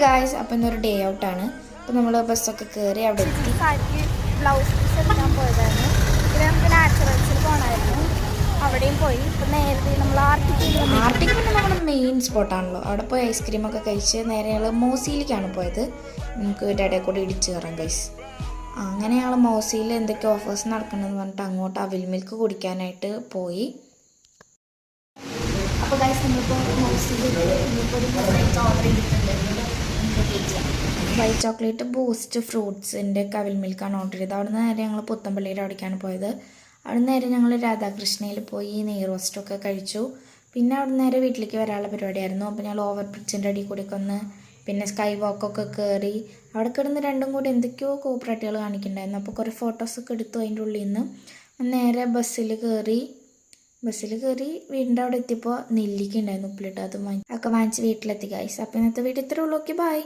Guys, അപ്പം ഇന്നൊരു day ഔട്ടാണ്. അപ്പം നമ്മൾ ബസ്സൊക്കെ കയറി അവിടെ എത്തി. ബ്ലൗസ് പീസ് എടുക്കാൻ പോയതായിരുന്നു. പിന്നെ നമുക്ക് നാച്ചുറൽസിൽ പോകണമായിരുന്നു, അവിടെയും പോയി. ഇപ്പം നേരത്തെ നമ്മൾ ആർട്ടിക്ക് പിന്നെ നമ്മുടെ മെയിൻ സ്പോട്ടാണല്ലോ. അവിടെ പോയി ഐസ്ക്രീമൊക്കെ കഴിച്ച് നേരെ ഞങ്ങൾ മോസിയിലേക്കാണ് പോയത്. നമുക്ക് ഇടയിൽ കൂടെ ഇടിച്ച് കയറാം ഗൈസ്. അങ്ങനെ ഞങ്ങൾ മോസിയിൽ എന്തൊക്കെ ഓഫേഴ്സ് നടക്കണമെന്ന് പറഞ്ഞിട്ട് അങ്ങോട്ട് അവിൽ മിൽക്ക് കുടിക്കാനായിട്ട് പോയി. അപ്പോൾ ഗൈസ് നമ്മളിപ്പോൾ മോസിയിൽ ഓർഡർ ചെയ്തിട്ടുണ്ട്. വൈറ്റ് ചോക്ലേറ്റ്, ബൂസ്റ്റ്, ഫ്രൂട്ട്സിൻ്റെ അവിൽ മിൽക്കാണ് ഓർഡർ ചെയ്തത്. അവിടെ നിന്ന് നേരെ ഞങ്ങൾ പുത്തമ്പള്ളിയുടെ അവിടേക്കാണ് പോയത്. അവിടെ നിന്ന് നേരെ ഞങ്ങൾ രാധാകൃഷ്ണയിൽ പോയി നെയ് റോസ്റ്റൊക്കെ കഴിച്ചു. പിന്നെ അവിടെ നേരെ വീട്ടിലേക്ക് വരാനുള്ള പരിപാടിയായിരുന്നു. അപ്പോൾ ഞങ്ങൾ ഓവർ ബ്രിഡ്ജിൻ്റെ അടിയിൽ കൂടിയൊക്കെ ഒന്ന് പിന്നെ സ്കൈ വാക്കൊക്കെ കയറി അവിടെ കിടന്ന് രണ്ടും കൂടി എന്തൊക്കെയോ കോപ്പറേറ്റുകൾ കാണിക്കുന്നുണ്ടായിരുന്നു. അപ്പോൾ കുറേ ഫോട്ടോസൊക്കെ എടുത്തു. അതിൻ്റെ ഉള്ളിൽ നിന്ന് നേരെ ബസ്സിൽ കയറി വീടിൻ്റെ അവിടെ എത്തിയപ്പോൾ നെല്ലിക്ക ഉണ്ടായിരുന്നു, ഉപ്പിലിട്ട്. അത് ഒക്കെ വാങ്ങിച്ച് വീട്ടിലെത്തി ഗൈസ്. അപ്പോൾ ഇന്നത്തെ വീഡിയോ ഇത്രേ ഉള്ളൂ. Okay, by.